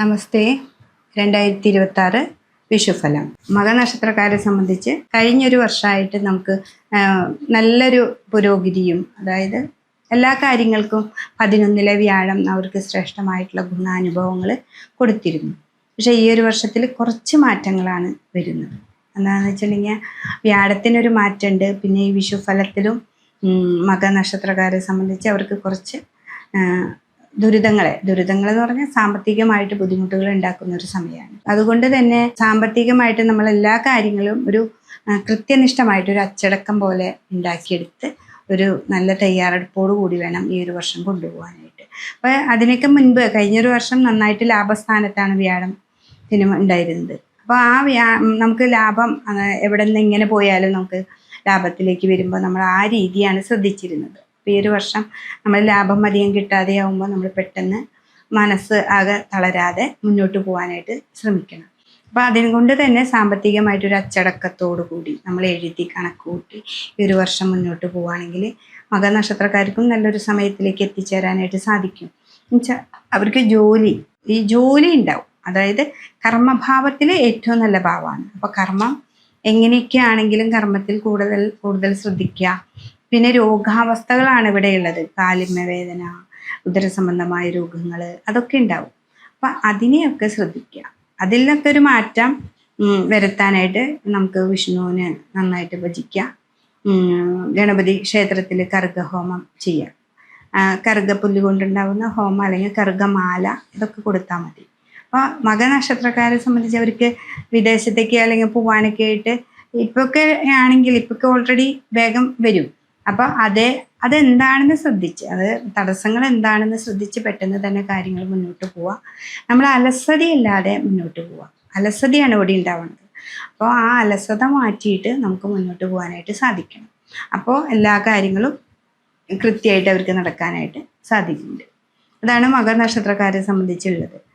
നമസ്തേ. 2026 വിഷുഫലം. മകനക്ഷത്രക്കാരെ സംബന്ധിച്ച് കഴിഞ്ഞൊരു വർഷമായിട്ട് നമുക്ക് നല്ലൊരു പുരോഗതിയും, അതായത് എല്ലാ കാര്യങ്ങൾക്കും 11-ലെ വ്യാഴം അവർക്ക് ശ്രേഷ്ഠമായിട്ടുള്ള ഗുണാനുഭവങ്ങൾ കൊടുത്തിരുന്നു. പക്ഷേ ഈ ഒരു വർഷത്തിൽ കുറച്ച് മാറ്റങ്ങളാണ് വരുന്നത്. എന്താണെന്ന് വെച്ചിട്ടുണ്ടെങ്കിൽ വ്യാഴത്തിനൊരു മാറ്റമുണ്ട്. പിന്നെ ഈ വിഷുഫലത്തിലും മകനക്ഷത്രക്കാരെ സംബന്ധിച്ച് അവർക്ക് കുറച്ച് ദുരിതങ്ങൾ എന്ന് പറഞ്ഞാൽ സാമ്പത്തികമായിട്ട് ബുദ്ധിമുട്ടുകൾ ഉണ്ടാക്കുന്ന ഒരു സമയമാണ്. അതുകൊണ്ട് തന്നെ സാമ്പത്തികമായിട്ട് നമ്മൾ എല്ലാ കാര്യങ്ങളും ഒരു കൃത്യനിഷ്ഠമായിട്ട് ഒരു അച്ചടക്കം പോലെ ഉണ്ടാക്കിയെടുത്ത് ഒരു നല്ല തയ്യാറെടുപ്പോടു കൂടി വേണം ഈ ഒരു വർഷം കൊണ്ടുപോകാനായിട്ട്. അപ്പോൾ അതിനൊക്കെ മുൻപ് കഴിഞ്ഞൊരു വർഷം നന്നായിട്ട് ലാഭസ്ഥാനത്താണ് വ്യാഴം സിനിമ ഉണ്ടായിരുന്നത്. അപ്പോൾ നമുക്ക് ലാഭം എവിടെ നിന്ന് എങ്ങനെ പോയാലും നമുക്ക് ലാഭത്തിലേക്ക് വരുമ്പോൾ നമ്മൾ ആ രീതിയാണ് ശ്രദ്ധിച്ചിരുന്നത്. ഈ ഒരു വർഷം നമ്മൾ ലാഭം അധികം കിട്ടാതെ ആകുമ്പോൾ നമ്മൾ പെട്ടെന്ന് മനസ്സ് ആകെ തളരാതെ മുന്നോട്ട് പോകാനായിട്ട് ശ്രമിക്കണം. അപ്പോൾ അതുകൊണ്ട് തന്നെ സാമ്പത്തികമായിട്ടൊരു അച്ചടക്കത്തോടു കൂടി നമ്മൾ എഴുതി കണക്ക് കൂട്ടി ഈ ഒരു വർഷം മുന്നോട്ട് പോവുകയാണെങ്കിൽ മകനക്ഷത്രക്കാർക്കും നല്ലൊരു സമയത്തിലേക്ക് എത്തിച്ചേരാനായിട്ട് സാധിക്കും. എന്നുവെച്ചാൽ അവർക്ക് ജോലി ഉണ്ടാവും. അതായത് കർമ്മഭാവത്തിൽ ഏറ്റവും നല്ല ഭാവമാണ്. അപ്പോൾ കർമ്മം എങ്ങനെയൊക്കെ ആണെങ്കിലും കർമ്മത്തിൽ കൂടുതൽ ശ്രദ്ധിക്കുക. പിന്നെ രോഗാവസ്ഥകളാണ് ഇവിടെയുള്ളത്. കാലിന്മ വേദന, ഉദരസംബന്ധമായ രോഗങ്ങൾ, അതൊക്കെ ഉണ്ടാവും. അപ്പം അതിനെയൊക്കെ ശ്രദ്ധിക്കുക. അതിലൊക്കെ ഒരു മാറ്റം വരുത്താനായിട്ട് നമുക്ക് വിഷ്ണുവിനെ നന്നായിട്ട് ഭജിക്കുക. ഗണപതി ക്ഷേത്രത്തിൽ കർഗഹോമം ചെയ്യുക. കർഗപ്പുല്ല് കൊണ്ടുണ്ടാവുന്ന ഹോമം അല്ലെങ്കിൽ കർഗമാല ഇതൊക്കെ കൊടുത്താൽ മതി. അപ്പോൾ മകനക്ഷത്രക്കാരെ സംബന്ധിച്ച് അവർക്ക് വിദേശത്തേക്ക് അല്ലെങ്കിൽ പോകാനൊക്കെ ആയിട്ട് ഇപ്പൊക്കെ ഓൾറെഡി വേഗം വരും. അപ്പോൾ അതെന്താണെന്ന് ശ്രദ്ധിച്ച്, തടസ്സങ്ങൾ എന്താണെന്ന് ശ്രദ്ധിച്ച് പെട്ടെന്ന് തന്നെ കാര്യങ്ങൾ മുന്നോട്ട് പോവുക. നമ്മൾ അലസതയില്ലാതെ മുന്നോട്ട് പോവുക. അലസതയാണ് ഇവിടെ ഉണ്ടാവുന്നത്. അപ്പോൾ ആ അലസത മാറ്റിയിട്ട് നമുക്ക് മുന്നോട്ട് പോകാനായിട്ട് സാധിക്കണം. അപ്പോൾ എല്ലാ കാര്യങ്ങളും കൃത്യമായിട്ട് അവർക്ക് നടക്കാനായിട്ട് സാധിക്കുന്നുണ്ട്. അതാണ് മകനക്ഷത്രക്കാരെ സംബന്ധിച്ചുള്ളത്.